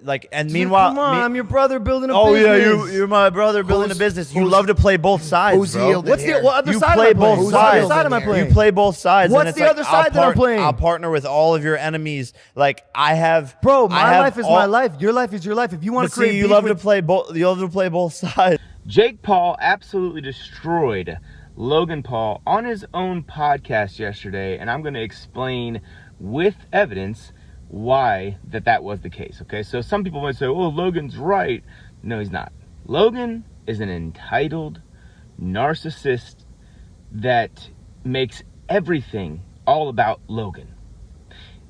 Like, and meanwhile, come on, I'm your brother building a oh business. yeah, you're my brother building a business. You love to play both sides, bro. What's the other You side play am I playing? both Whose other sides. side am I playing? You play both sides. What's and it's the like, other side that I'm playing? I'll partner with all of your enemies. Like I have, Bro, I my have life is all, my life. Your life is your life. If you want But to create see, you beef love with, to play both. You love to play both sides. Jake Paul absolutely destroyed Logan Paul on his own podcast yesterday, and I'm going to explain with evidence why that was the case, okay? So some people might say, oh, Logan's right. No, he's not. Logan is an entitled narcissist that makes everything all about Logan.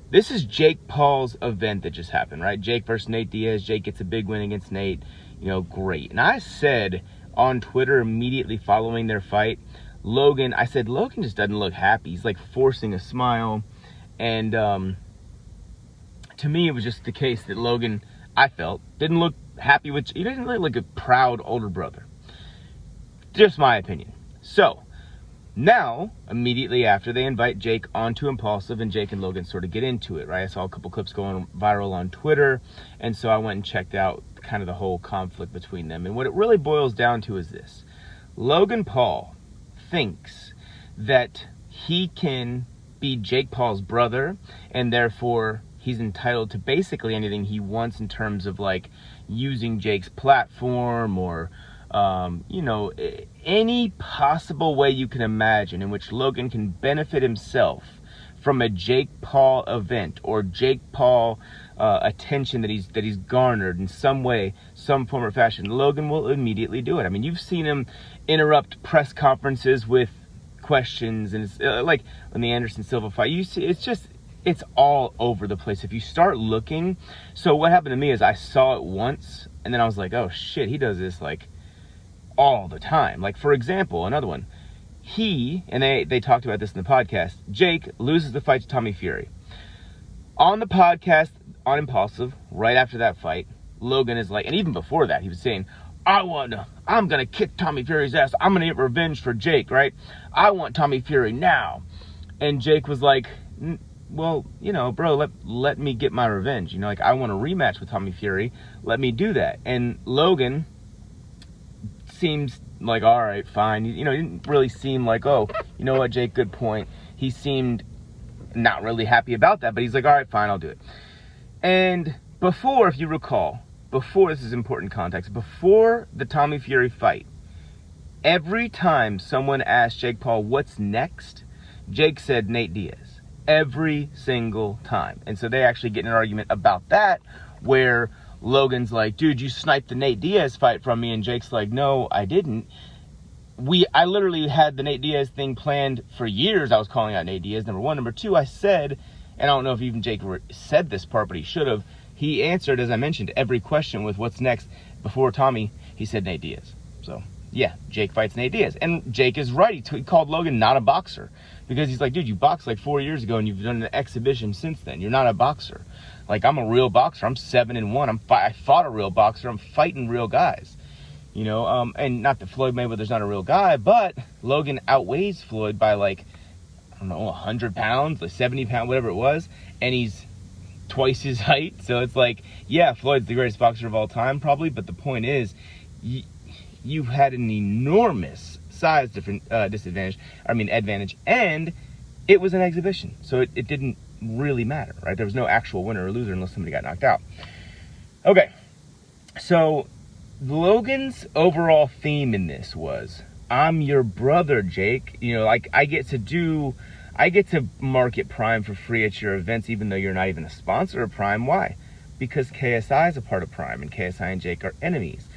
This is Jake Paul's event that just happened, right? Jake versus Nate Diaz. Jake gets a big win against Nate. You know, great. And I said on Twitter immediately following their fight, Logan just doesn't look happy. He's like forcing a smile. And to me, it was just the case that Logan, I felt, didn't look happy with, he didn't look like a proud older brother. Just my opinion. So, now, immediately after, they invite Jake onto Impaulsive, and Jake and Logan sort of get into it, right? I saw a couple clips going viral on Twitter, and so I went and checked out kind of the whole conflict between them. And what it really boils down to is this. Logan Paul thinks that he can be Jake Paul's brother, and therefore he's entitled to basically anything he wants in terms of like using Jake's platform or you know, any possible way you can imagine in which Logan can benefit himself from a Jake Paul event or Jake Paul attention that he's garnered in some way, some form or fashion. Logan will immediately do it. I mean, you've seen him interrupt press conferences with questions, and it's like in the Anderson Silva fight, you see it's all over the place if you start looking. So what happened to me is I saw it once, and then I was like, oh shit, he does this like all the time. Like, for example, another one, they talked about this in the podcast, Jake loses the fight to Tommy Fury. On the podcast on Impaulsive, right after that fight, Logan is like, and even before that, he was saying, I'm gonna kick Tommy Fury's ass. I'm gonna get revenge for Jake, right? I want Tommy Fury now. And Jake was like, well, you know, bro, let me get my revenge. You know, like, I want a rematch with Tommy Fury. Let me do that. And Logan seems like, all right, fine. You know, he didn't really seem like, oh, you know what, Jake, good point. He seemed not really happy about that, but he's like, all right, fine, I'll do it. And before, if you recall, this is important context, before the Tommy Fury fight, every time someone asked Jake Paul what's next, Jake said Nate Diaz. Every single time. And so they actually get in an argument about that, where Logan's like, dude, you sniped the Nate Diaz fight from me, and Jake's like, no, I didn't. I literally had the Nate Diaz thing planned for years. I was calling out Nate Diaz, number one. Number two, I said, and I don't know if even Jake said this part, but he should have, he answered, as I mentioned, every question with what's next. Before Tommy, he said Nate Diaz. So, yeah, Jake fights Nate Diaz. And Jake is right. He called Logan not a boxer. Because he's like, dude, you boxed like 4 years ago, and you've done an exhibition since then. You're not a boxer. Like, I'm a real boxer. I'm 7-1. I fought a real boxer. I'm fighting real guys. You know, and not that Floyd Mayweather's not a real guy, but Logan outweighs Floyd by like, I don't know, 100 pounds, like 70 pounds, whatever it was. And he's twice his height. So it's like, yeah, Floyd's the greatest boxer of all time, probably. But the point is, you've had an enormous size advantage, and it was an exhibition. So it didn't really matter, right? There was no actual winner or loser unless somebody got knocked out. Okay, so Logan's overall theme in this was, I'm your brother, Jake. You know, like, I get to market Prime for free at your events, even though you're not even a sponsor of Prime. Why? Because KSI is a part of Prime, and KSI and Jake are enemies.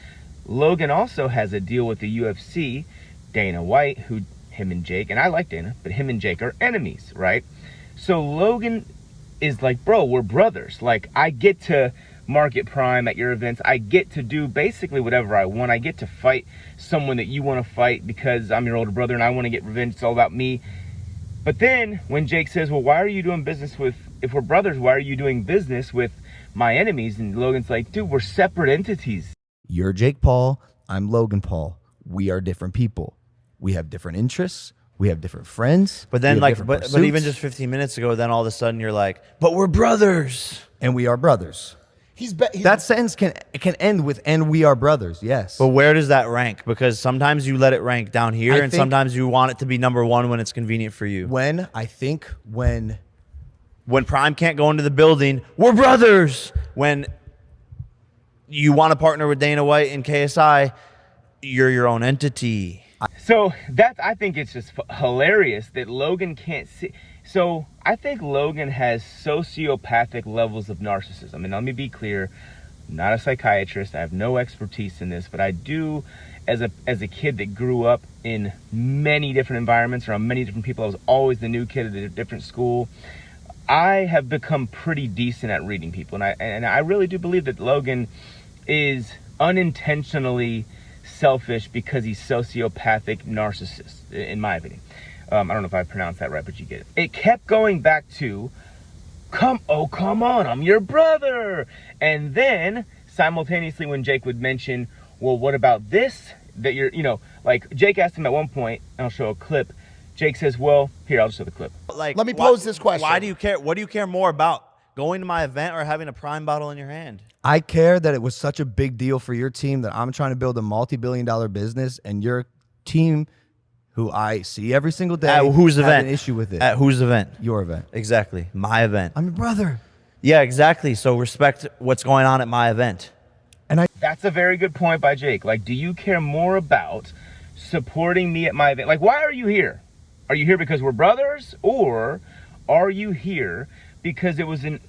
Logan also has a deal with the UFC, Dana White, him and Jake, and I like Dana, but him and Jake are enemies, right? So Logan is like, bro, we're brothers. Like, I get to market Prime at your events. I get to do basically whatever I want. I get to fight someone that you want to fight because I'm your older brother and I want to get revenge. It's all about me. But then when Jake says, well, why are you doing business with, if we're brothers, why are you doing business with my enemies? And Logan's like, dude, we're separate entities. You're Jake Paul. I'm Logan Paul. We are different people. We have different interests. We have different friends. But then, like, but even just 15 minutes ago, then all of a sudden you're like, but we're brothers. And we are brothers. That sentence can end with "and we are brothers." Yes. But where does that rank? Because sometimes you let it rank down here, and sometimes you want it to be number one when it's convenient for you. When Prime can't go into the building, we're brothers. When you want to partner with Dana White and KSI, you're your own entity. So I think it's just hilarious that Logan can't see. So I think Logan has sociopathic levels of narcissism. And let me be clear, I'm not a psychiatrist. I have no expertise in this, but I do, as a kid that grew up in many different environments, around many different people. I was always the new kid at a different school. I have become pretty decent at reading people. And I really do believe that Logan is unintentionally selfish because he's sociopathic narcissist, in my opinion. I don't know if I pronounced that right, but you get it. It kept going back to, come on, I'm your brother. And then simultaneously when Jake would mention, well, what about this? That you're, like Jake asked him at one point, and I'll show a clip. Jake says, well, here, I'll just show the clip. Like, let me pose this question. Why do you care? What do you care more about? Going to my event or having a Prime bottle in your hand? I care that it was such a big deal for your team that I'm trying to build a multi-billion-dollar business, and your team, who I see every single day, at whose event? An issue with it. At whose event? Your event. Exactly. My event. I'm your brother. Yeah, exactly. So respect what's going on at my event. That's a very good point by Jake. Like, do you care more about supporting me at my event? Like, why are you here? Are you here because we're brothers, or are you here because it was an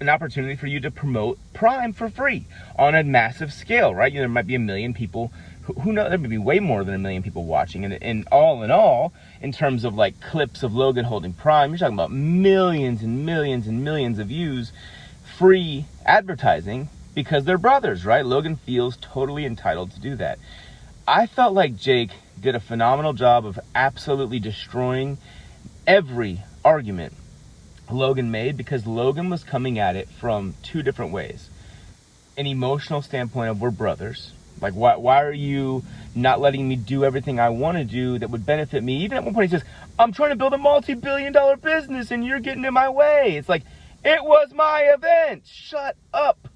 opportunity for you to promote Prime for free on a massive scale, right? There might be 1 million people. Who knows? There may be way more than 1 million people watching. And in all, in terms of like clips of Logan holding Prime, you're talking about millions and millions and millions of views, free advertising because they're brothers, right? Logan feels totally entitled to do that. I felt like Jake did a phenomenal job of absolutely destroying every argument Logan made, because Logan was coming at it from two different ways. An emotional standpoint of we're brothers. Like, why are you not letting me do everything I want to do that would benefit me? Even at one point he says, I'm trying to build a multi-billion-dollar business and you're getting in my way. It's like, it was my event. Shut up.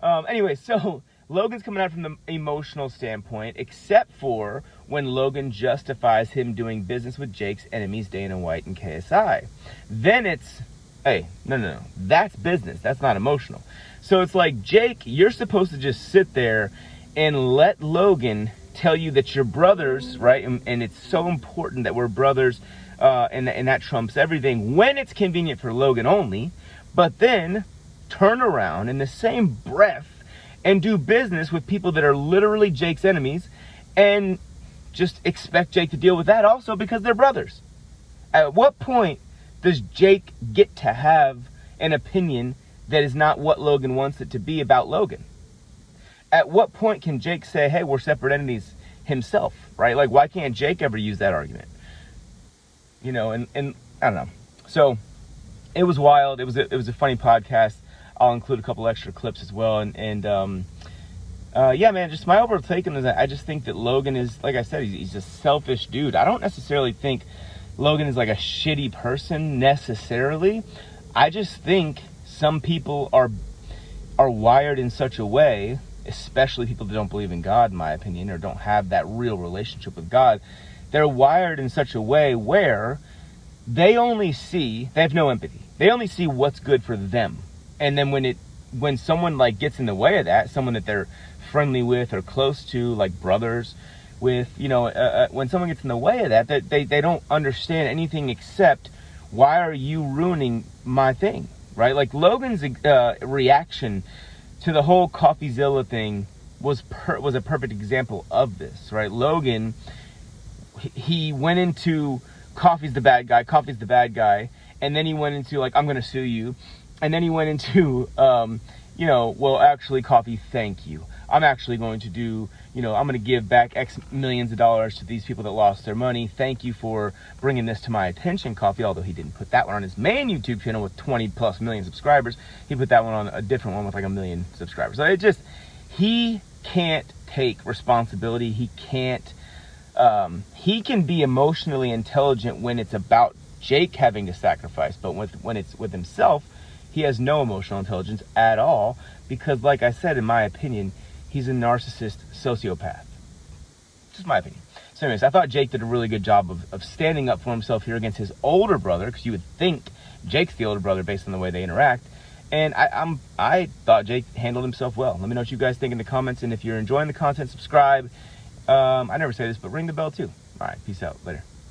Anyway, so Logan's coming out from the emotional standpoint, except for when Logan justifies him doing business with Jake's enemies, Dana White and KSI. Then it's, hey, no. That's business. That's not emotional. So it's like, Jake, you're supposed to just sit there and let Logan tell you that you're brothers, right? And it's so important that we're brothers, and that trumps everything when it's convenient for Logan only. But then turn around in the same breath and do business with people that are literally Jake's enemies, and just expect Jake to deal with that also because they're brothers. At what point does Jake get to have an opinion that is not what Logan wants it to be about Logan? At what point can Jake say, hey, we're separate entities himself, right? Like, why can't Jake ever use that argument? And I don't know. So it was wild. It was a funny podcast. I'll include a couple extra clips as well. Yeah, man, just my overall take on is that I just think that Logan is, like I said, he's a selfish dude. I don't necessarily think Logan is like a shitty person necessarily. I just think some people are wired in such a way, especially people that don't believe in God, in my opinion, or don't have that real relationship with God. They're wired in such a way where they have no empathy. They only see what's good for them. And then when someone like gets in the way of that, someone that they're friendly with or close to, like brothers with, when someone gets in the way of that, they don't understand anything except, why are you ruining my thing, right? Like Logan's reaction to the whole CoffeeZilla thing was a perfect example of this, right? Logan, he went into Coffee's the bad guy, and then he went into like, I'm going to sue you. And then he went into, well, actually, Coffee, thank you. I'm actually going to do, I'm going to give back X millions of dollars to these people that lost their money. Thank you for bringing this to my attention, Coffee. Although he didn't put that one on his main YouTube channel with 20 plus million subscribers. He put that one on a different one with like 1 million subscribers. So he can't take responsibility. He can be emotionally intelligent when it's about Jake having to sacrifice, but when it's with himself, he has no emotional intelligence at all, because, like I said, in my opinion, he's a narcissist sociopath. Just my opinion. So anyways, I thought Jake did a really good job of standing up for himself here against his older brother, because you would think Jake's the older brother based on the way they interact. And I thought Jake handled himself well. Let me know what you guys think in the comments, and if you're enjoying the content, subscribe. I never say this, but ring the bell too. All right, peace out. Later.